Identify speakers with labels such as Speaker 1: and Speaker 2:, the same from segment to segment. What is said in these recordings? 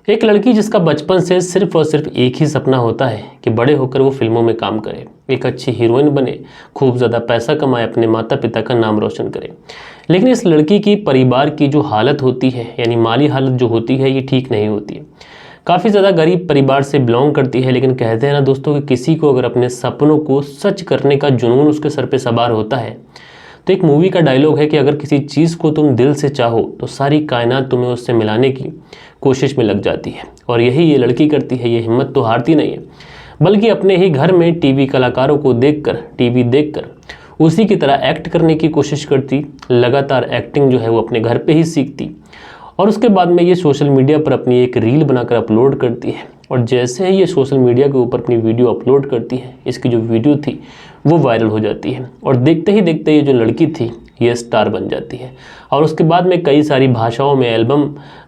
Speaker 1: एक लड़की जिसका बचपन से सिर्फ और सिर्फ एक ही सपना होता है कि बड़े होकर वो फिल्मों में काम करे, एक अच्छी हीरोइन बने, खूब ज़्यादा पैसा कमाए, अपने माता पिता का नाम रोशन करे। लेकिन इस लड़की की परिवार की जो हालत होती है, यानी माली हालत जो होती है, ये ठीक नहीं होती है। काफ़ी ज़्यादा गरीब परिवार से बिलोंग करती है। लेकिन कहते हैं ना दोस्तों कि किसी को अगर अपने सपनों को सच करने का जुनून उसके सर पे सवार होता है, तो एक मूवी का डायलॉग है कि अगर किसी चीज़ को तुम दिल से चाहो तो सारी कायनात तुम्हें उससे मिलाने की कोशिश में लग जाती है। और यही ये लड़की करती है। ये हिम्मत तो हारती नहीं है, बल्कि अपने ही घर में टीवी कलाकारों को टीवी देखकर उसी की तरह एक्ट करने की कोशिश करती। लगातार एक्टिंग जो है वो अपने घर पे ही सीखती और उसके बाद में ये सोशल मीडिया पर अपनी एक रील बनाकर अपलोड करती है। और जैसे ही ये सोशल मीडिया के ऊपर अपनी वीडियो अपलोड करती है, इसकी जो वीडियो थी वो वायरल हो जाती है और देखते ही देखते ये जो लड़की थी ये स्टार बन जाती है। और उसके बाद में कई सारी भाषाओं में एल्बम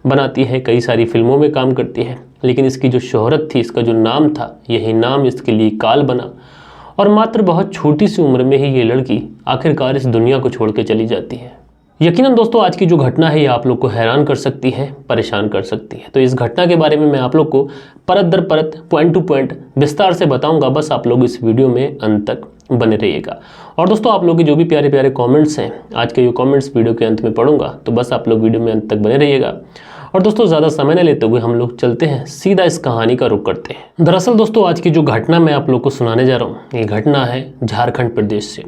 Speaker 1: बनाती है, कई सारी फिल्मों में काम करती है। लेकिन इसकी जो शोहरत थी, इसका जो नाम था, यही नाम इसके लिए काल बना। और मात्र बहुत छोटी सी उम्र में ही ये लड़की आखिरकार इस दुनिया को छोड़ के चली जाती है। यकीनन दोस्तों आज की जो घटना है ये आप लोग को हैरान कर सकती है, परेशान कर सकती है। तो इस घटना के बारे में मैं आप लोग को परत दर परत, पॉइंट टू पॉइंट विस्तार से बताऊंगा। बस आप लोग इस वीडियो में अंत तक बने रहिएगा। और दोस्तों आप लोग के जो भी प्यारे प्यारे कमेंट्स हैं, आज के जो कमेंट्स वीडियो के अंत में पढ़ूंगा, तो बस आप लोग वीडियो में अंत तक बने रहिएगा। और दोस्तों ज़्यादा समय न लेते हुए हम लोग चलते हैं, सीधा इस कहानी का रुख करते हैं। दरअसल दोस्तों आज की जो घटना मैं आप लोग को सुनाने जा रहा हूँ, ये घटना है झारखंड प्रदेश से।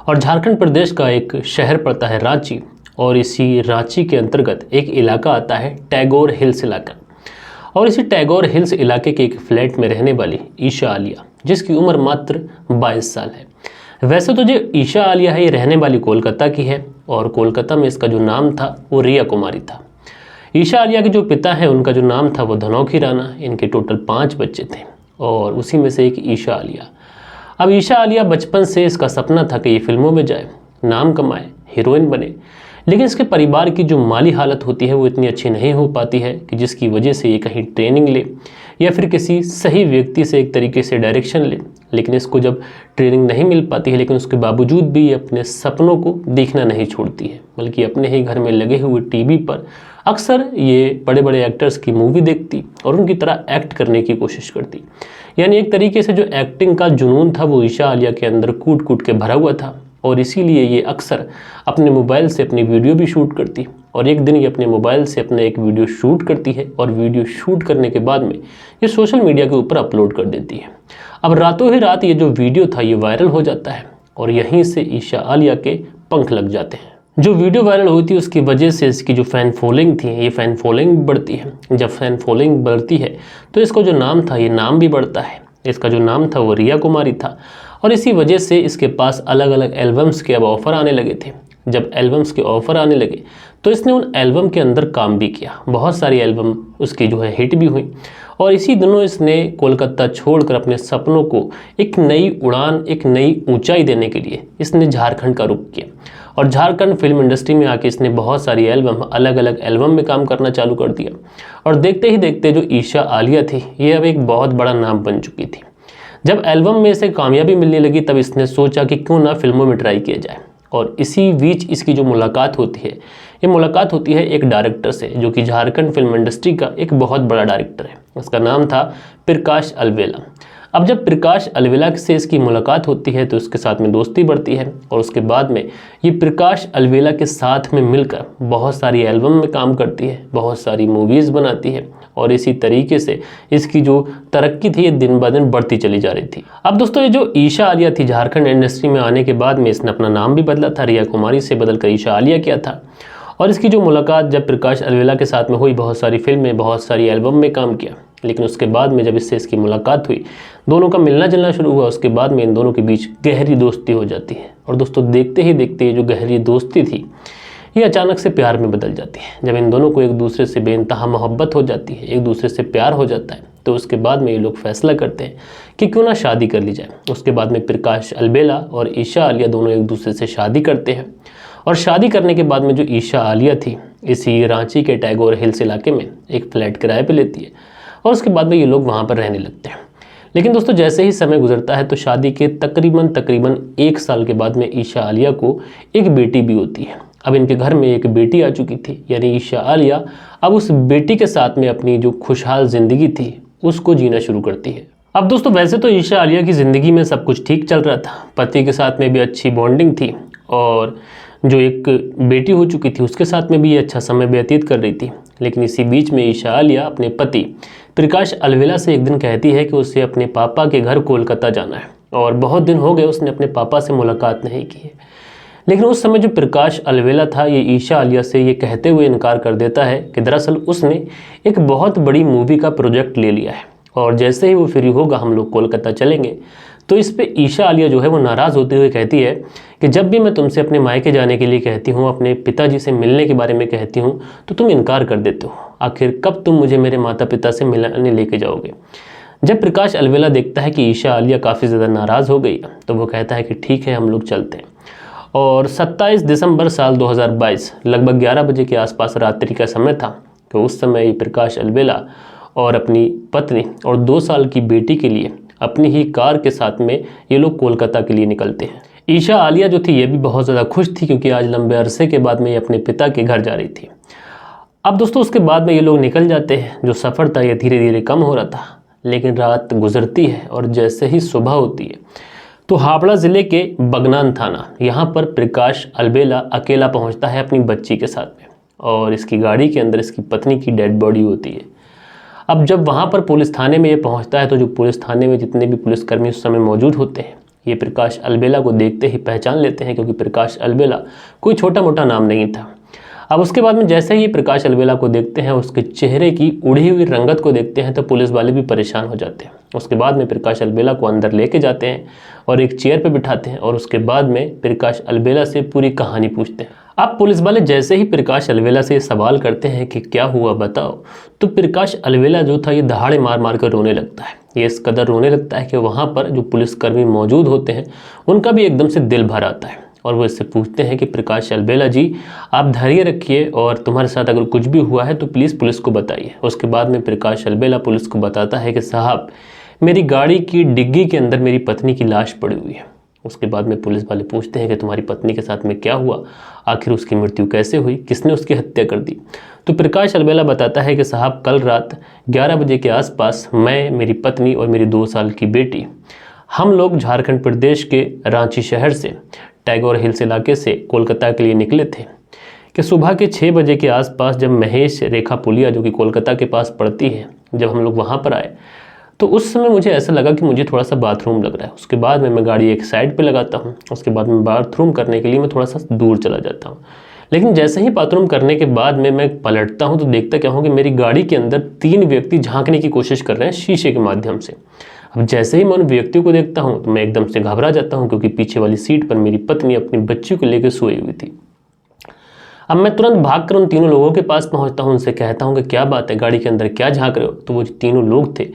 Speaker 1: और झारखंड प्रदेश का एक शहर पड़ता है रांची, और इसी रांची के अंतर्गत एक इलाका आता है टैगोर हिल्स इलाका। और इसी टैगोर हिल्स इलाके के एक फ्लैट में रहने वाली ईशा आलिया, जिसकी उम्र मात्र 22 साल है। वैसे तो जो ईशा आलिया है ये रहने वाली कोलकाता की है, और कोलकाता में इसका जो नाम था वो रिया कुमारी था। ईशा आलिया के जो पिता हैं उनका जो नाम था वो धनौखी राणा। इनके टोटल 5 बच्चे थे और उसी में से एक ईशा आलिया। अब ईशा आलिया बचपन से इसका सपना था कि ये फिल्मों में जाए, नाम कमाए, हीरोइन बने। लेकिन इसके परिवार की जो माली हालत होती है वो इतनी अच्छी नहीं हो पाती है कि जिसकी वजह से ये कहीं ट्रेनिंग ले या फिर किसी सही व्यक्ति से एक तरीके से डायरेक्शन ले। लेकिन इसको जब ट्रेनिंग नहीं मिल पाती है, लेकिन उसके बावजूद भी ये अपने सपनों को देखना नहीं छोड़ती है, बल्कि अपने ही घर में लगे हुए टीवी पर अक्सर ये बड़े बड़े एक्टर्स की मूवी देखती और उनकी तरह एक्ट करने की कोशिश करती। यानी एक तरीके से जो एक्टिंग का जुनून था वो ईशा आलिया के अंदर कूट कूट के भरा हुआ था। और इसीलिए ये अक्सर अपने मोबाइल से अपनी वीडियो भी शूट करती। और एक दिन ये अपने मोबाइल से अपना एक वीडियो शूट करती है और वीडियो शूट करने के बाद में ये सोशल मीडिया के ऊपर अपलोड कर देती है। अब रातों ही रात ये जो वीडियो था ये वायरल हो जाता है और यहीं से ईशा आलिया के पंख लग जाते हैं। जो वीडियो वायरल हुई थी उसकी वजह से इसकी जो फ़ैन फॉलोइंग थी, ये फ़ैन फॉलोइंग बढ़ती है। जब फ़ैन फॉलोइंग बढ़ती है तो इसका जो नाम था ये नाम भी बढ़ता है। इसका जो नाम था वो रिया कुमारी था। और इसी वजह से इसके पास अलग अलग एल्बम्स के अब ऑफ़र आने लगे थे। जब एल्बम्स के ऑफ़र आने लगे तो इसने उन एल्बम के अंदर काम भी किया। बहुत सारी एल्बम उसकी जो है हिट भी हुई। और इसी दिनों इसने कोलकाता छोड़कर अपने सपनों को एक नई उड़ान, एक नई ऊंचाई देने के लिए इसने झारखंड का रुख किया। और झारखंड फिल्म इंडस्ट्री में आके इसने बहुत सारी एल्बम, अलग अलग एल्बम में काम करना चालू कर दिया। और देखते ही देखते जो ईशा आलिया थी ये अब एक बहुत बड़ा नाम बन चुकी थी। जब एल्बम में इसे कामयाबी मिलने लगी तब इसने सोचा कि क्यों ना फिल्मों में ट्राई किया जाए। और इसी बीच इसकी जो मुलाकात होती है, ये मुलाकात होती है एक डायरेक्टर से, जो कि झारखंड फिल्म इंडस्ट्री का एक बहुत बड़ा डायरेक्टर है। उसका नाम था प्रकाश अलवेला। अब जब प्रकाश अलवेला से इसकी मुलाकात होती है तो उसके साथ में दोस्ती बढ़ती है। और उसके बाद में ये प्रकाश अलवेला के साथ में मिलकर बहुत सारी एल्बम में काम करती है, बहुत सारी मूवीज़ बनाती है। और इसी तरीके से इसकी जो तरक्की थी ये दिन ब दिन बढ़ती चली जा रही थी। अब दोस्तों ये जो ईशा आलिया थी, झारखंड इंडस्ट्री में आने के बाद में इसने अपना नाम भी बदला था, रिया कुमारी से बदलकर ईशा आलिया किया था। और इसकी जो मुलाकात जब प्रकाश अलवेला के साथ में हुई, बहुत सारी फिल्में, बहुत सारी एल्बम में काम किया। लेकिन उसके बाद में जब इससे इसकी मुलाकात हुई, दोनों का मिलना जुलना शुरू हुआ, उसके बाद में इन दोनों के बीच गहरी दोस्ती हो जाती है। और दोस्तों देखते ही देखते ये जो गहरी दोस्ती थी ये अचानक से प्यार में बदल जाती है। जब इन दोनों को एक दूसरे से बेइंतहा मोहब्बत हो जाती है, एक दूसरे से प्यार हो जाता है, तो उसके बाद में ये लोग फैसला करते हैं कि क्यों ना शादी कर ली जाए। उसके बाद में प्रकाश अलवेला और ईशा आलिया दोनों एक दूसरे से शादी करते हैं। और शादी करने के बाद में जो ईशा आलिया थी इसी रांची के टैगोर हिल्स इलाके में एक फ्लैट किराए पे लेती है और उसके बाद में ये लोग वहाँ पर रहने लगते हैं। लेकिन दोस्तों जैसे ही समय गुजरता है तो शादी के तकरीबन 1 साल के बाद में ईशा आलिया को एक बेटी भी होती है। अब इनके घर में एक बेटी आ चुकी थी, यानी ईशा आलिया अब उस बेटी के साथ में अपनी जो खुशहाल ज़िंदगी थी उसको जीना शुरू करती है। अब दोस्तों वैसे तो ईशा आलिया की ज़िंदगी में सब कुछ ठीक चल रहा था, पति के साथ में भी अच्छी बॉन्डिंग थी और जो एक बेटी हो चुकी थी उसके साथ में भी ये अच्छा समय व्यतीत कर रही थी। लेकिन इसी बीच में ईशा आलिया अपने पति प्रकाश अलवेला से एक दिन कहती है कि उसे अपने पापा के घर कोलकाता जाना है और बहुत दिन हो गए उसने अपने पापा से मुलाकात नहीं की है। लेकिन उस समय जो प्रकाश अलवेला था ये ईशा आलिया से ये कहते हुए इनकार कर देता है कि दरअसल उसने एक बहुत बड़ी मूवी का प्रोजेक्ट ले लिया है और जैसे ही वो फ्री होगा हम लोग कोलकाता चलेंगे। तो इस पे ईशा आलिया जो है वो नाराज़ होते हुए कहती है कि जब भी मैं तुमसे अपने मायके जाने के लिए कहती हूँ, अपने पिताजी से मिलने के बारे में कहती हूँ तो तुम इनकार कर देते हो। आखिर कब तुम मुझे मेरे माता पिता से मिलाने लेके जाओगे। जब प्रकाश अलवेला देखता है कि ईशा आलिया काफ़ी ज़्यादा नाराज़ हो गई तो वो कहता है कि ठीक है हम लोग चलते हैं। और 27 दिसंबर साल 2022 लगभग 11 बजे के आसपास रात्रि का समय था कि उस समय प्रकाश अलवेला और अपनी पत्नी और 2 साल की बेटी के लिए अपनी ही कार के साथ में ये लोग कोलकाता के लिए निकलते हैं। ईशा आलिया जो थी ये भी बहुत ज़्यादा खुश थी क्योंकि आज लंबे अरसे के बाद में ये अपने पिता के घर जा रही थी। अब दोस्तों उसके बाद में ये लोग निकल जाते हैं। जो सफ़र था ये धीरे धीरे कम हो रहा था, लेकिन रात गुजरती है और जैसे ही सुबह होती है तो हावड़ा ज़िले के बगनान थाना यहाँ पर प्रकाश अलवेला अकेला पहुँचता है अपनी बच्ची के साथ में और इसकी गाड़ी के अंदर इसकी पत्नी की डेड बॉडी होती है। अब जब वहाँ पर पुलिस थाने में ये पहुँचता है तो जो पुलिस थाने में जितने भी पुलिसकर्मी उस समय मौजूद होते हैं ये प्रकाश अलवेला को देखते ही पहचान लेते हैं क्योंकि प्रकाश अलवेला कोई छोटा मोटा नाम नहीं था। अब उसके बाद में जैसे ही प्रकाश अलवेला को देखते हैं, उसके चेहरे की उड़ी हुई रंगत को देखते हैं तो पुलिस वाले भी परेशान हो जाते हैं। उसके बाद में प्रकाश अलवेला को अंदर लेके जाते हैं और एक चेयर पे बिठाते हैं और उसके बाद में प्रकाश अलवेला से पूरी कहानी पूछते हैं। अब पुलिस वाले जैसे ही प्रकाश अलवेला से सवाल करते हैं कि क्या हुआ बताओ, तो प्रकाश अलवेला जो था ये दहाड़े मार मार कर रोने लगता है। ये इस कदर रोने लगता है कि वहाँ पर जो पुलिसकर्मी मौजूद होते हैं उनका भी एकदम से दिल भर आता है और वो इससे पूछते हैं कि प्रकाश अलवेला जी आप धैर्य रखिए और तुम्हारे साथ अगर कुछ भी हुआ है तो प्लीज़ पुलिस को बताइए। उसके बाद में प्रकाश अलवेला पुलिस को बताता है कि साहब मेरी गाड़ी की डिग्गी के अंदर मेरी पत्नी की लाश पड़ी हुई है। उसके बाद में पुलिस वाले पूछते हैं कि तुम्हारी पत्नी के साथ में क्या हुआ, आखिर उसकी मृत्यु कैसे हुई, किसने उसकी हत्या कर दी। तो प्रकाश अलवेला बताता है कि साहब कल रात 11 बजे के आसपास मैं, मेरी पत्नी और मेरी 2 साल की बेटी हम लोग झारखंड प्रदेश के रांची शहर से टैगोर हिल्स इलाके से कोलकाता के लिए निकले थे कि सुबह के 6 बजे के आसपास जब महेश रेखा पुलिया जो कि कोलकाता के पास पड़ती है, जब हम लोग वहाँ पर आए तो उस समय मुझे ऐसा लगा कि मुझे थोड़ा सा बाथरूम लग रहा है। उसके बाद में मैं गाड़ी एक साइड पे लगाता हूँ। उसके बाद में बाथरूम करने के लिए मैं थोड़ा सा दूर चला जाता हूँ। लेकिन जैसे ही बाथरूम करने के बाद में मैं पलटता हूँ तो देखता क्या हूँ कि मेरी गाड़ी के अंदर 3 व्यक्ति झांकने की कोशिश कर रहे हैं शीशे के माध्यम से। अब जैसे ही मैं उन व्यक्तियों को देखता हूँ तो मैं एकदम से घबरा जाता हूँ क्योंकि पीछे वाली सीट पर मेरी पत्नी अपनी बच्ची को लेकर सोई हुई थी। अब मैं तुरंत भागकर उन तीनों लोगों के पास पहुँचता हूँ, उनसे कहता हूँ कि क्या बात है, गाड़ी के अंदर क्या झांक रहे हो। तो वो जो तीनों लोग थे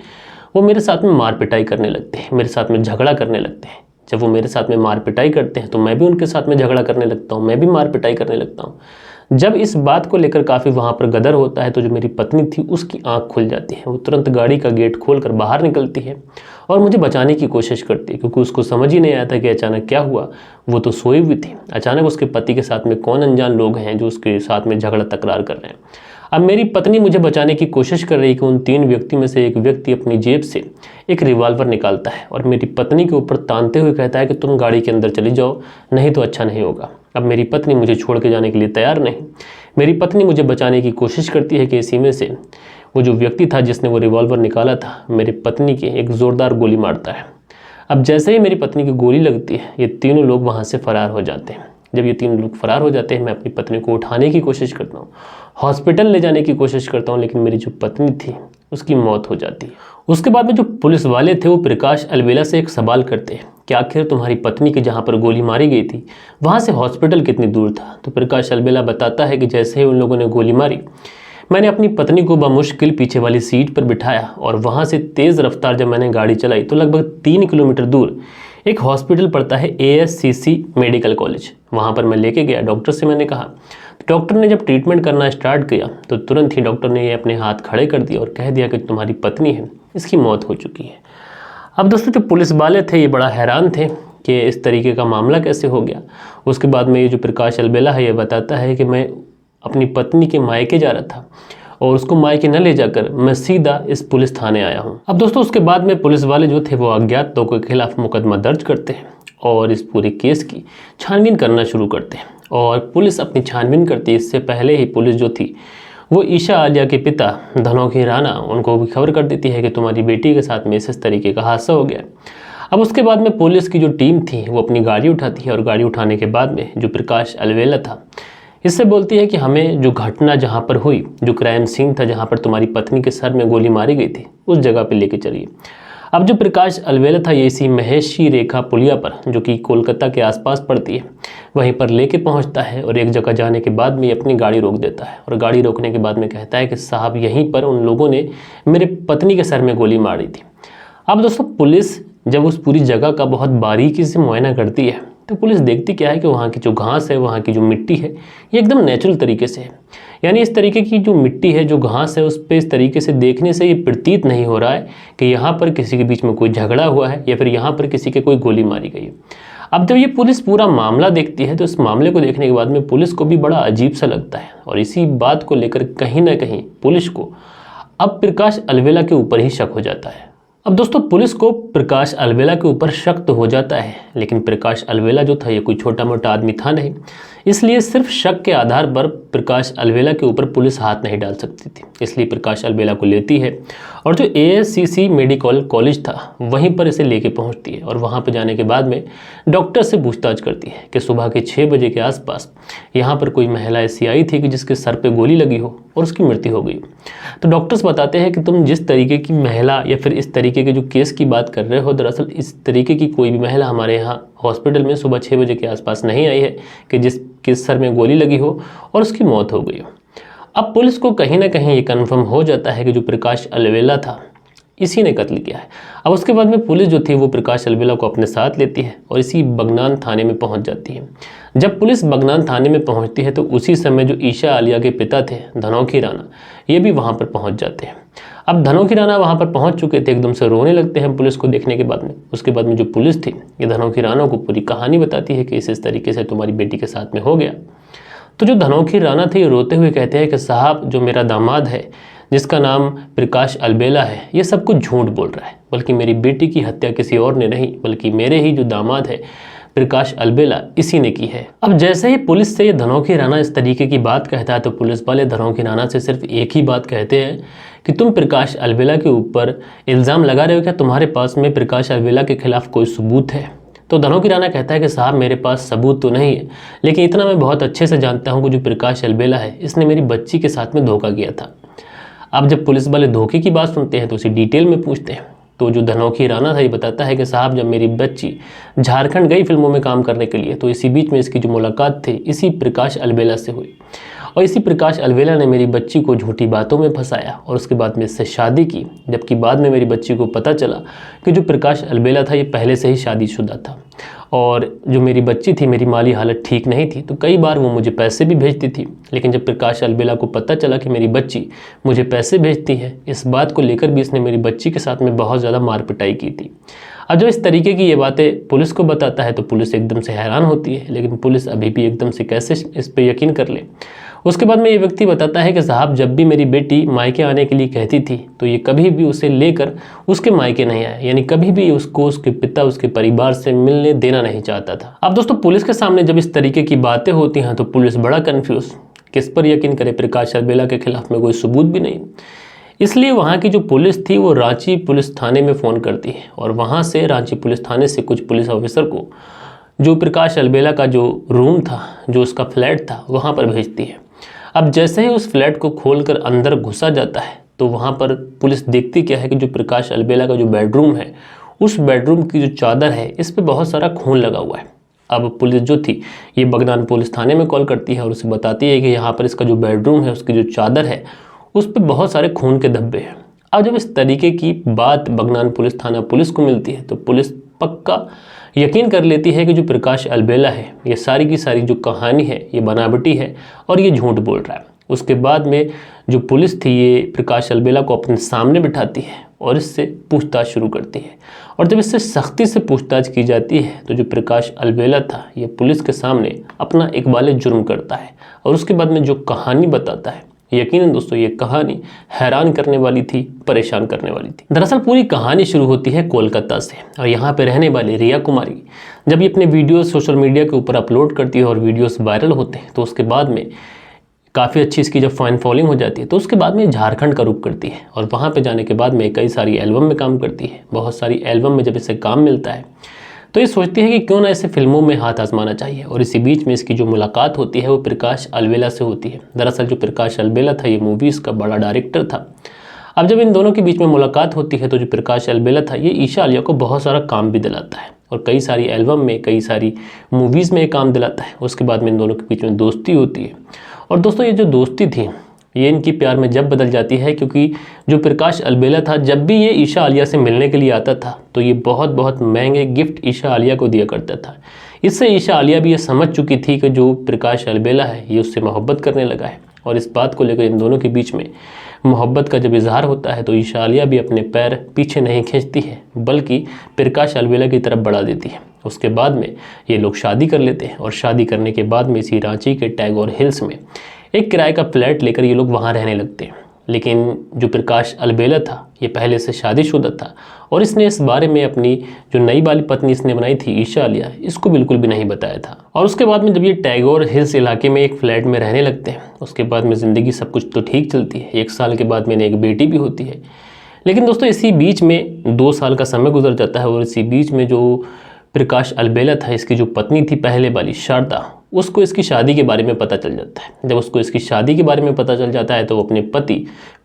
Speaker 1: वो मेरे साथ में मार पिटाई करने लगते हैं, मेरे साथ में झगड़ा करने लगते हैं। जब वो मेरे साथ में मार पिटाई करते हैं तो मैं भी उनके साथ में झगड़ा करने लगता हूँ, मैं भी मार पिटाई करने लगता हूँ। जब इस बात को लेकर काफ़ी वहाँ पर गदर होता है तो जो मेरी पत्नी थी उसकी आंख खुल जाती है। वो तुरंत गाड़ी का गेट खोलकर बाहर निकलती है और मुझे बचाने की कोशिश करती है क्योंकि उसको समझ ही नहीं आया था कि अचानक क्या हुआ। वो तो सोई हुई थी, अचानक उसके पति के साथ में कौन अनजान लोग हैं जो उसके साथ में झगड़ा तकरार कर रहे हैं। अब मेरी पत्नी मुझे बचाने की कोशिश कर रही है कि उन 3 व्यक्ति में से एक व्यक्ति अपनी जेब से एक रिवॉल्वर निकालता है और मेरी पत्नी के ऊपर तानते हुए कहता है कि तुम गाड़ी के अंदर चली जाओ, नहीं तो अच्छा नहीं होगा। अब मेरी पत्नी मुझे छोड़ के जाने के लिए तैयार नहीं। मेरी पत्नी मुझे बचाने की कोशिश करती है कि इसी में से वो जो व्यक्ति था जिसने वो रिवॉल्वर निकाला था मेरी पत्नी की एक ज़ोरदार गोली मारता है। अब जैसे ही मेरी पत्नी की गोली लगती है ये तीनों लोग वहाँ से फरार हो जाते हैं। जब ये 3 लोग फरार हो जाते हैं मैं अपनी पत्नी को उठाने की कोशिश करता हूँ, हॉस्पिटल ले जाने की कोशिश करता हूँ, लेकिन मेरी जो पत्नी थी उसकी मौत हो जाती है। उसके बाद में जो पुलिस वाले थे वो प्रकाश अलवेला से एक सवाल करते हैं कि आखिर तुम्हारी पत्नी की जहाँ पर गोली मारी गई थी वहाँ से हॉस्पिटल कितनी दूर था। तो प्रकाश अलवेला बताता है कि जैसे ही उन लोगों ने गोली मारी मैंने अपनी पत्नी को बमुश्किल पीछे वाली सीट पर बिठाया और वहाँ से तेज़ रफ्तार जब मैंने गाड़ी चलाई तो लगभग 3 किलोमीटर दूर एक हॉस्पिटल पड़ता है ASCC मेडिकल कॉलेज, वहाँ पर मैं लेके गया। डॉक्टर से मैंने कहा, डॉक्टर ने जब ट्रीटमेंट करना स्टार्ट किया तो तुरंत ही डॉक्टर ने ये अपने हाथ खड़े कर दिए और कह दिया कि तुम्हारी पत्नी है, इसकी मौत हो चुकी है। अब दोस्तों जो पुलिस वाले थे ये बड़ा हैरान थे कि इस तरीके का मामला कैसे हो गया। उसके बाद में ये जो प्रकाश अलबेला है ये बताता है कि मैं अपनी पत्नी के मायके जा रहा था और उसको मायके न ले जाकर मैं सीधा इस पुलिस थाने आया हूँ। अब दोस्तों उसके बाद में पुलिस वाले जो थे वो अज्ञात लोगों के खिलाफ मुकदमा दर्ज करते हैं और इस पूरे केस की छानबीन करना शुरू करते हैं। और पुलिस अपनी छानबीन करती है इससे पहले ही पुलिस जो थी वो ईशा आलिया के पिता धनौकी राणा उनको भी खबर कर देती है कि तुम्हारी बेटी के साथ में इस तरीके का हादसा हो गया। अब उसके बाद में पुलिस की जो टीम थी वो अपनी गाड़ी उठाती है और गाड़ी उठाने के बाद में जो प्रकाश अलवेला था इससे बोलती है कि हमें जो घटना जहाँ पर हुई, जो क्राइम सीन था जहाँ पर तुम्हारी पत्नी के सर में गोली मारी गई थी, उस जगह पर लेके चलिए। अब जो प्रकाश अलवेला था ये इसी महेशी रेखा पुलिया पर जो कि कोलकाता के आसपास पड़ती है वहीं पर लेके पहुंचता है और एक जगह जाने के बाद में अपनी गाड़ी रोक देता है और गाड़ी रोकने के बाद में कहता है कि साहब यहीं पर उन लोगों ने मेरे पत्नी के सर में गोली मारी थी। अब दोस्तों पुलिस जब उस पूरी जगह का बहुत बारीकी से मुआयना करती है तो पुलिस देखती क्या है कि वहाँ की जो घास है, वहाँ की जो मिट्टी है ये एकदम नेचुरल तरीके से है। यानी इस तरीके की जो मिट्टी है, जो घास है, उस पर इस तरीके से देखने से ये प्रतीत नहीं हो रहा है कि यहाँ पर किसी के बीच में कोई झगड़ा हुआ है या फिर यहाँ पर किसी के कोई गोली मारी गई है। अब जब ये पुलिस पूरा मामला देखती है तो इस मामले को देखने के बाद में पुलिस को भी बड़ा अजीब सा लगता है और इसी बात को लेकर कहीं ना कहीं पुलिस को अब प्रकाश अलवेला के ऊपर ही शक हो जाता है। अब दोस्तों पुलिस को प्रकाश अलवेला के ऊपर शक तो हो जाता है, लेकिन प्रकाश अलवेला जो था ये कोई छोटा मोटा आदमी था नहीं, इसलिए सिर्फ शक के आधार पर प्रकाश अलवेला के ऊपर पुलिस हाथ नहीं डाल सकती थी। इसलिए प्रकाश अलवेला को लेती है और जो ASCC मेडिकल कॉलेज था वहीं पर इसे लेके पहुंचती है और वहां पर जाने के बाद में डॉक्टर से पूछताछ करती है कि सुबह के 6 बजे के आसपास यहाँ पर कोई महिला ऐसी आई थी कि जिसके सर पे गोली लगी हो और उसकी मृत्यु हो गई। तो डॉक्टर्स बताते हैं कि तुम जिस तरीके की महिला या फिर इस तरीके के जो केस की बात कर रहे हो, दरअसल इस तरीके की कोई भी महिला हमारे यहाँ हॉस्पिटल में सुबह 6 बजे के आसपास नहीं आई है कि जिसके सर में गोली लगी हो और उसकी मौत हो गई हो। अब पुलिस को कहीं ना कहीं ये कन्फर्म हो जाता है कि जो प्रकाश अलवेला था इसी ने कत्ल किया है। अब उसके बाद में पुलिस जो थी वो प्रकाश अलवेला को अपने साथ लेती है और इसी बगनान थाने में पहुंच जाती है। जब पुलिस बगनान थाने में पहुंचती है तो उसी समय जो ईशा आलिया के पिता थे धनौकी राणा ये भी वहां पर पहुंच जाते हैं। अब धनौकी राणा वहां पर पहुंच चुके थे, एकदम से रोने लगते हैं पुलिस को देखने के बाद में। उसके बाद में जो पुलिस थी ये धनौकी राणा को पूरी कहानी बताती है कि इस तरीके से तुम्हारी बेटी के साथ में हो गया। तो जो धनौकी राणा थे ये रोते हुए कहते हैं कि साहब जो मेरा दामाद है जिसका नाम प्रकाश अलवेला है ये सब कुछ झूठ बोल रहा है, बल्कि मेरी बेटी की हत्या किसी और ने नहीं बल्कि मेरे ही जो दामाद है प्रकाश अलवेला इसी ने की है। अब जैसे ही पुलिस से धनौकी राणा इस तरीके की बात कहता है तो पुलिस वाले धनौकी राणा से सिर्फ एक ही बात कहते हैं कि तुम प्रकाश अलवेला के ऊपर इल्ज़ाम लगा रहे हो, क्या तुम्हारे पास में प्रकाश अलवेला के खिलाफ कोई सबूत है? तो धनौकी राणा कहता है कि साहब मेरे पास सबूत तो नहीं है, लेकिन इतना मैं बहुत अच्छे से जानता हूँ कि जो प्रकाश अलवेला है इसने मेरी बच्ची के साथ में धोखा किया था। अब जब पुलिस वाले धोखे की बात सुनते हैं तो उसे डिटेल में पूछते हैं तो जो धनौकी राणा था ये बताता है कि साहब जब मेरी बच्ची झारखंड गई फिल्मों में काम करने के लिए तो इसी बीच में इसकी जो मुलाकात थी इसी प्रकाश अलवेला से हुई और इसी प्रकाश अलवेला ने मेरी बच्ची को झूठी बातों में फंसाया और उसके बाद में इससे शादी की, जबकि बाद में मेरी बच्ची को पता चला कि जो प्रकाश अलवेला था ये पहले से ही शादीशुदा था और जो मेरी बच्ची थी मेरी माली हालत ठीक नहीं थी तो कई बार वो मुझे पैसे भी भेजती थी। लेकिन जब प्रकाश अलवेला को पता चला कि मेरी बच्ची मुझे पैसे भेजती है, इस बात को लेकर भी इसने मेरी बच्ची के साथ में बहुत ज़्यादा मार पिटाई की थी। अब जो इस तरीके की ये बातें पुलिस को बताता है तो पुलिस एकदम से हैरान होती है, लेकिन पुलिस अभी भी एकदम से कैसे इस पर यकीन कर ले। उसके बाद में ये व्यक्ति बताता है कि साहब जब भी मेरी बेटी मायके आने के लिए कहती थी तो ये कभी भी उसे लेकर उसके मायके नहीं आया, यानी कभी भी उसको उसके पिता उसके परिवार से मिलने देना नहीं चाहता था। अब दोस्तों पुलिस के सामने जब इस तरीके की बातें होती हैं तो पुलिस बड़ा कन्फ्यूज, किस पर यकीन करे, प्रकाश अलवेला के खिलाफ में कोई सबूत भी नहीं। इसलिए वहाँ की जो पुलिस थी वो रांची पुलिस थाने में फ़ोन करती है और वहाँ से रांची पुलिस थाने से कुछ पुलिस ऑफिसर को जो प्रकाश अलवेला का जो रूम था, जो उसका फ्लैट था, वहाँ पर भेजती है। अब जैसे ही उस फ्लैट को खोलकर अंदर घुसा जाता है तो वहाँ पर पुलिस देखती क्या है कि जो प्रकाश अलवेला का जो बेडरूम है उस बेडरूम की जो चादर है इस पर बहुत सारा खून लगा हुआ है। अब पुलिस जो थी ये बगनान पुलिस थाने में कॉल करती है और उसे बताती है कि यहाँ पर इसका जो बेडरूम है उसकी जो चादर है उस पर बहुत सारे खून के धब्बे हैं। अब जब इस तरीके की बात बगनान पुलिस थाना पुलिस को मिलती है तो पुलिस पक्का यकीन कर लेती है कि जो प्रकाश अलवेला है ये सारी की सारी जो कहानी है ये बनावटी है और ये झूठ बोल रहा है। उसके बाद में जो पुलिस थी ये प्रकाश अलवेला को अपने सामने बिठाती है और इससे पूछताछ शुरू करती है। और जब इससे सख्ती से पूछताछ की जाती है तो जो प्रकाश अलबेला था ये पुलिस के सामने अपना इकबाल जुर्म करता है और उसके बाद में जो कहानी बताता है, यकीनन दोस्तों ये कहानी हैरान करने वाली थी, परेशान करने वाली थी। दरअसल पूरी कहानी शुरू होती है कोलकाता से और यहाँ पे रहने वाली रिया कुमारी जब ये अपने वीडियो सोशल मीडिया के ऊपर अपलोड करती है और वीडियोस वायरल होते हैं तो उसके बाद में काफ़ी अच्छी इसकी जब फैन फॉलोइंग हो जाती है तो उसके बाद में झारखंड का रुख करती है और वहाँ पे जाने के बाद में कई सारी एल्बम में काम करती है। बहुत सारी एल्बम में जब इसे काम मिलता है तो ये सोचती है कि क्यों ना इसे फिल्मों में हाथ आजमाना चाहिए और इसी बीच में इसकी जो मुलाकात होती है वो प्रकाश अलबेला से होती है। दरअसल जो प्रकाश अलबेला था ये मूवीज़ का बड़ा डायरेक्टर था। अब जब इन दोनों के बीच में मुलाकात होती है तो जो प्रकाश अलबेला था ये ईशा आलिया को बहुत सारा काम भी दिलाता है और कई सारी एल्बम में, कई सारी मूवीज़ में काम दिलाता है। उसके बाद में इन दोनों के बीच में दोस्ती होती है और दोस्तों ये जो दोस्ती थी ये इनकी प्यार में जब बदल जाती है क्योंकि जो प्रकाश अलबेला था जब भी ये ईशा आलिया से मिलने के लिए आता था तो ये बहुत बहुत महंगे गिफ्ट ईशा आलिया को दिया करता था। इससे ईशा आलिया भी ये समझ चुकी थी कि जो प्रकाश अलबेला है ये उससे मोहब्बत करने लगा है और इस बात को लेकर इन दोनों के बीच में मोहब्बत का जब इजहार होता है तो ईशा आलिया भी अपने पैर पीछे नहीं खींचती है बल्कि प्रकाश अलबेला की तरफ बढ़ा देती है। उसके बाद में ये लोग शादी कर लेते हैं और शादी करने के बाद में इसी रांची के टैगोर हिल्स में एक किराए का फ्लैट लेकर ये लोग वहाँ रहने लगते हैं। लेकिन जो प्रकाश अलबेला था ये पहले से शादीशुदा था और इसने इस बारे में अपनी जो नई वाली पत्नी इसने बनाई थी ईशा आलिया, इसको बिल्कुल भी नहीं बताया था। और उसके बाद में जब ये टैगोर हिल्स इलाके में एक फ्लैट में रहने लगते हैं उसके बाद में ज़िंदगी सब कुछ तो ठीक चलती है। 1 साल के बाद में एक बेटी भी होती है। लेकिन दोस्तों इसी बीच में 2 साल का समय गुजर जाता है और इसी बीच में जो प्रकाश अलबेला था इसकी जो पत्नी थी पहले वाली शारदा, उसको इसकी शादी के बारे में पता चल जाता है। जब उसको इसकी शादी के बारे में पता चल जाता है तो वो अपने पति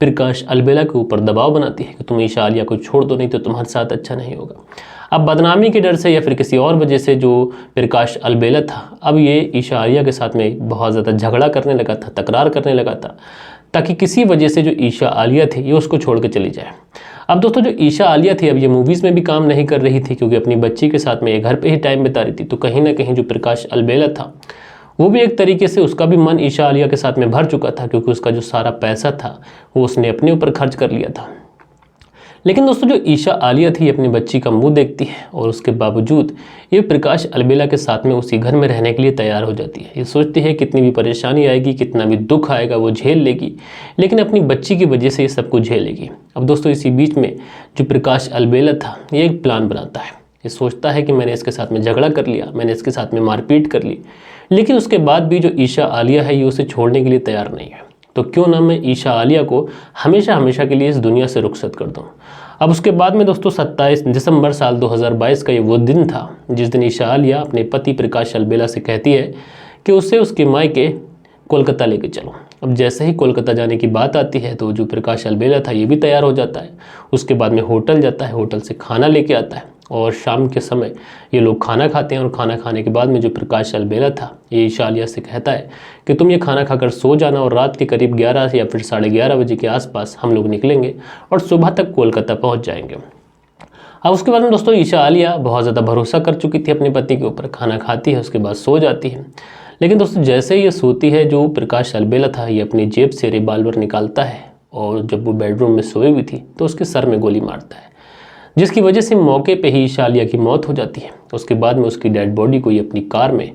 Speaker 1: प्रकाश अलबेला के ऊपर दबाव बनाती है कि तुम ईशा आलिया को छोड़ दो, नहीं तो तुम्हारे साथ अच्छा नहीं होगा। अब बदनामी के डर से या फिर किसी और वजह से जो प्रकाश अलबेला था अब ये ईशा आलिया के साथ में बहुत ज़्यादा झगड़ा करने लगा था, तकरार करने लगा था ताकि किसी वजह से जो ईशा आलिया थी ये उसको छोड़ के चली जाए। अब दोस्तों जो ईशा आलिया थी अब ये मूवीज़ में भी काम नहीं कर रही थी क्योंकि अपनी बच्ची के साथ में ये घर पे ही टाइम बिता रही थी। तो कहीं ना कहीं जो प्रकाश अलबेला था वो भी एक तरीके से उसका भी मन ईशा आलिया के साथ में भर चुका था क्योंकि उसका जो सारा पैसा था वो उसने अपने ऊपर खर्च कर लिया था। लेकिन दोस्तों जो ईशा आलिया थी अपनी बच्ची का मुंह देखती है और उसके बावजूद ये प्रकाश अलबेला के साथ में उसी घर में रहने के लिए तैयार हो जाती है। ये सोचती है कितनी भी परेशानी आएगी, कितना भी दुख आएगा वो झेल लेगी, लेकिन अपनी बच्ची की वजह से ये सब कुछ झेलेगी। अब दोस्तों इसी बीच में जो प्रकाश अलबेला था ये एक प्लान बनाता है। ये सोचता है कि मैंने इसके साथ में झगड़ा कर लिया, मैंने इसके साथ में मारपीट कर ली, लेकिन उसके बाद भी जो ईशा आलिया है ये उसे छोड़ने के लिए तैयार नहीं है। तो क्यों ना मैं ईशा आलिया को हमेशा हमेशा के लिए इस दुनिया से रुखसत कर दूं। अब उसके बाद में दोस्तों 27 दिसंबर साल 2022 का ये वो दिन था जिस दिन ईशा आलिया अपने पति प्रकाश अलबेला से कहती है कि उसे उसके मायके कोलकाता लेके चलो। अब जैसे ही कोलकाता जाने की बात आती है तो जो प्रकाश अलबेला था ये भी तैयार हो जाता है। उसके बाद में होटल जाता है, होटल से खाना लेके आता है और शाम के समय ये लोग खाना खाते हैं और खाना खाने के बाद में जो प्रकाश अलबेला था ये ईशा आलिया से कहता है कि तुम ये खाना खाकर सो जाना और रात के करीब 11 या फिर 11:30 बजे के आसपास हम लोग निकलेंगे और सुबह तक कोलकाता पहुंच जाएंगे। अब उसके बाद में दोस्तों ईशा आलिया बहुत ज़्यादा भरोसा कर चुकी थी अपने पति के ऊपर, खाना खाती है उसके बाद सो जाती है। लेकिन दोस्तों जैसे ही ये सोती है जो प्रकाश अलबेला था ये अपनी जेब से रिवाल्वर निकालता है और जब वो बेडरूम में सोई हुई थी तो उसके सर में गोली मारता है, जिसकी वजह से मौके पे ही ईशा आलिया की मौत हो जाती है। उसके बाद में उसकी डेड बॉडी को ये अपनी कार में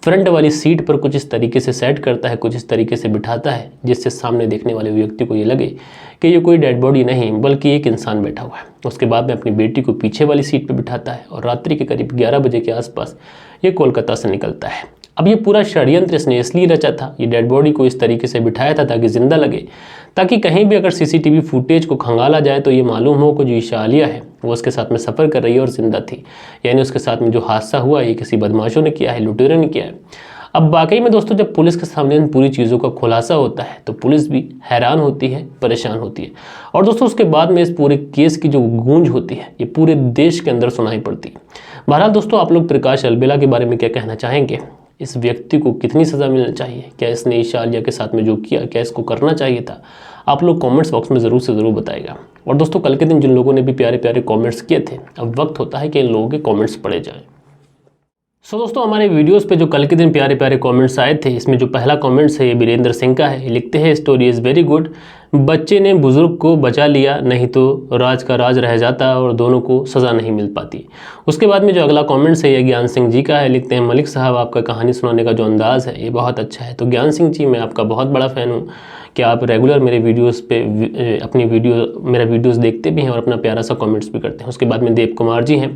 Speaker 1: फ्रंट वाली सीट पर कुछ इस तरीके से सेट करता है, कुछ इस तरीके से बिठाता है जिससे सामने देखने वाले व्यक्ति को ये लगे कि ये कोई डेड बॉडी नहीं बल्कि एक इंसान बैठा हुआ है। उसके बाद में अपनी बेटी को पीछे वाली सीट पर बिठाता है और रात्रि के करीब 11 बजे के आसपास ये कोलकाता से निकलता है। अब ये पूरा षड्यंत्र इसने इसलिए रचा था, ये डेड बॉडी को इस तरीके से बिठाया था ताकि जिंदा लगे, ताकि कहीं भी अगर सीसीटीवी फुटेज को खंगाला जाए तो ये मालूम हो कि जो ईशा आलिया है वो उसके साथ में सफ़र कर रही है और जिंदा थी, यानी उसके साथ में जो हादसा हुआ ये किसी बदमाशों ने किया है, लुटेरों ने किया है। अब वाकई में दोस्तों जब पुलिस के सामने इन पूरी चीज़ों का खुलासा होता है तो पुलिस भी हैरान होती है, परेशान होती है। और दोस्तों उसके बाद में इस पूरे केस की जो गूंज होती है ये पूरे देश के अंदर सुनाई पड़ती है। बहरहाल दोस्तों आप लोग प्रकाश अलबेला के बारे में क्या कहना चाहेंगे? इस व्यक्ति को कितनी सज़ा मिलनी चाहिए? क्या इसने ईशा आलिया के साथ में जो किया क्या इसको करना चाहिए था? आप लोग कमेंट्स बॉक्स में ज़रूर से ज़रूर बताइएगा। और दोस्तों कल के दिन जिन लोगों ने भी प्यारे प्यारे कमेंट्स किए थे अब वक्त होता है कि इन लोगों के कमेंट्स पढ़े जाएं। सो दोस्तों हमारे वीडियोस पे जो कल के दिन प्यारे प्यारे कमेंट्स आए थे इसमें जो पहला कमेंट्स है ये वीरेंद्र सिंह का है। लिखते हैं स्टोरी इज़ वेरी गुड, बच्चे ने बुजुर्ग को बचा लिया, नहीं तो राज का राज रह जाता और दोनों को सज़ा नहीं मिल पाती। उसके बाद में जो अगला कमेंट्स है ये ज्ञान सिंह जी का है। लिखते हैं, मलिक साहब आपका कहानी सुनाने का जो अंदाज़ है ये बहुत अच्छा है। तो ज्ञान सिंह जी, मैं आपका बहुत बड़ा फ़ैन हूँ कि आप रेगुलर मेरे वीडियोस पे मेरा वीडियोस देखते भी हैं और अपना प्यारा सा कमेंट्स भी करते हैं। उसके बाद में देव कुमार जी हैं,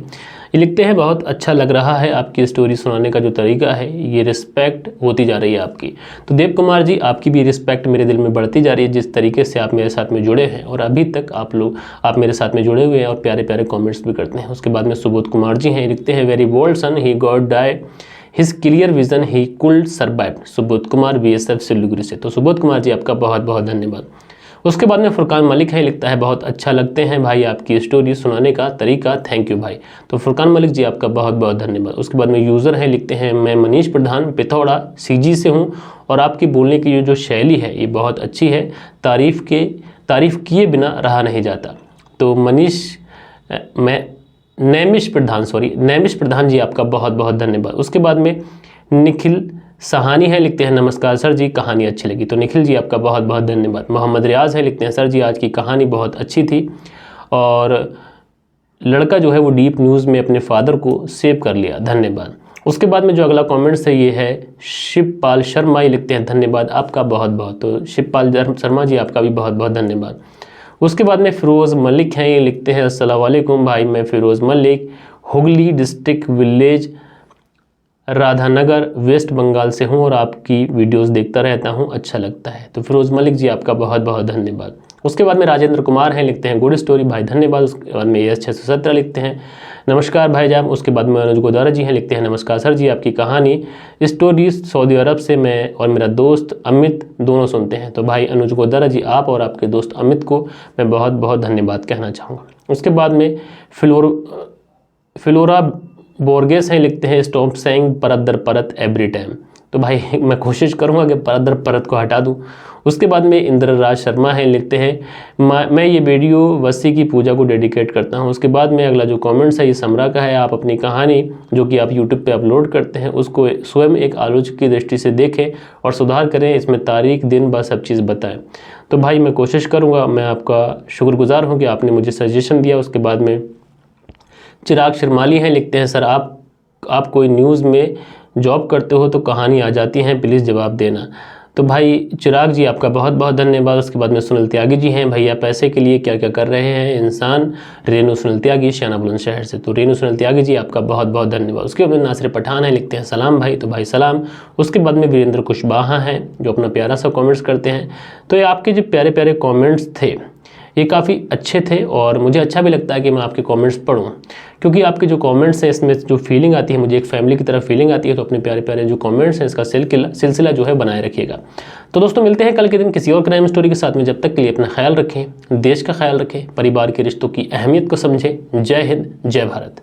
Speaker 1: ये लिखते हैं, बहुत अच्छा लग रहा है आपकी स्टोरी सुनाने का जो तरीका है, ये रिस्पेक्ट होती जा रही है आपकी। तो देव कुमार जी, आपकी भी रिस्पेक्ट मेरे दिल में बढ़ती जा रही है जिस तरीके से आप मेरे साथ में जुड़े हैं और अभी तक आप मेरे साथ में जुड़े हुए हैं और प्यारे प्यारे कॉमेंट्स भी करते हैं। उसके बाद में सुबोध कुमार जी हैं, लिखते हैं, very bold son, he got die, his clear vision, he could survive. Subodh Kumar BSF Siliguri से। तो सुबोध कुमार जी, आपका बहुत बहुत धन्यवाद। उसके बाद में फुरकान मलिक है, लिखता है, बहुत अच्छा लगते हैं भाई आपकी स्टोरी सुनाने का तरीका, थैंक यू भाई। तो फुरकान मलिक जी, आपका बहुत बहुत धन्यवाद। उसके बाद में यूज़र है, लिखते हैं, मैं मनीष प्रधान पिथौड़ा CG से हूँ और आपकी बोलने की जो शैली है ये बहुत अच्छी है, तारीफ़ किए बिना रहा नहीं जाता। तो नैमिष प्रधान जी, आपका बहुत बहुत धन्यवाद। उसके बाद में निखिल सहानी है, लिखते हैं, नमस्कार सर जी, कहानी अच्छी लगी। तो निखिल जी, आपका बहुत बहुत धन्यवाद। मोहम्मद रियाज है, लिखते हैं, सर जी आज की कहानी बहुत अच्छी थी और लड़का जो है वो डीप न्यूज़ में अपने फादर को सेव कर लिया, धन्यवाद। उसके बाद में जो अगला कमेंट्स है ये है शिवपाल शर्मा, ये लिखते हैं, धन्यवाद आपका बहुत बहुत। तो शिवपाल शर्मा जी, आपका भी बहुत बहुत धन्यवाद। उसके बाद में फ़िरोज़ मलिक हैं, ये लिखते हैं, अस्सलाम वालेकुम भाई, मैं Firoz Malik Hooghly district village Radhanagar West Bengal से हूं और आपकी वीडियोस देखता रहता हूं, अच्छा लगता है। तो फ़िरोज़ मलिक जी, आपका बहुत बहुत धन्यवाद। उसके बाद में राजेंद्र कुमार हैं, लिखते हैं, गुड स्टोरी भाई, धन्यवाद। उसके बाद में यस 617 लिखते हैं, नमस्कार भाईजान। उसके बाद में अनुज गोदारा जी हैं, लिखते हैं, नमस्कार सर जी, आपकी कहानी स्टोरी सऊदी अरब से मैं और मेरा दोस्त अमित दोनों सुनते हैं। तो भाई अनुज गोदारा जी, आप और आपके दोस्त अमित को मैं बहुत बहुत धन्यवाद कहना चाहूँगा। उसके बाद में फिलोरा बोर्गेस हैं, लिखते हैं, स्टॉप सेइंग परत दर परत एवरी टाइम। तो भाई मैं कोशिश करूंगा कि परत दर परत को हटा दूं। उसके बाद में इंद्र राज शर्मा हैं, लिखते हैं, मैं ये वीडियो वसी की पूजा को डेडिकेट करता हूं। उसके बाद में अगला जो कमेंट्स है ये समरा का है, आप अपनी कहानी जो कि आप यूट्यूब पे अपलोड करते हैं उसको स्वयं एक आलोचक की दृष्टि से देखें और सुधार करें, इसमें तारीख दिन व सब चीज़ बताएं। तो भाई मैं कोशिश करूँगा, मैं आपका शुक्रगुजार हूँ कि आपने मुझे सजेशन दिया। उसके बाद में चिराग शर्माली हैं, लिखते हैं, सर आप कोई न्यूज़ में जॉब करते हो तो कहानी आ जाती है, प्लीज़ जवाब देना। तो भाई चिराग जी, आपका बहुत बहुत धन्यवाद। उसके बाद में सुनील त्यागी जी हैं, भैया पैसे के लिए क्या क्या कर रहे हैं इंसान, रेनू सुनील त्यागी श्याना बुलंदशहर से। तो रेनू सुनील त्यागी जी, आपका बहुत बहुत धन्यवाद। उसके बाद में नासिर पठान है, लिखते हैं, सलाम भाई। तो भाई सलाम। उसके बाद में वीरेंद्र कुशवाहा हैं जो अपना प्यारा सा कॉमेंट्स करते हैं। तो ये आपके जो प्यारे प्यारे कॉमेंट्स थे ये काफ़ी अच्छे थे और मुझे अच्छा भी लगता है कि मैं आपके कमेंट्स पढूं, क्योंकि आपके जो कमेंट्स हैं इसमें जो फीलिंग आती है, मुझे एक फैमिली की तरह फीलिंग आती है। तो अपने प्यारे प्यारे जो कमेंट्स हैं इसका सिलसिला जो है बनाए रखिएगा। तो दोस्तों मिलते हैं कल के दिन किसी और क्राइम स्टोरी के साथ में। जब तक के लिए अपना ख्याल रखें, देश का ख्याल रखें, परिवार के रिश्तों की अहमियत को समझें। जय हिंद, जय भारत।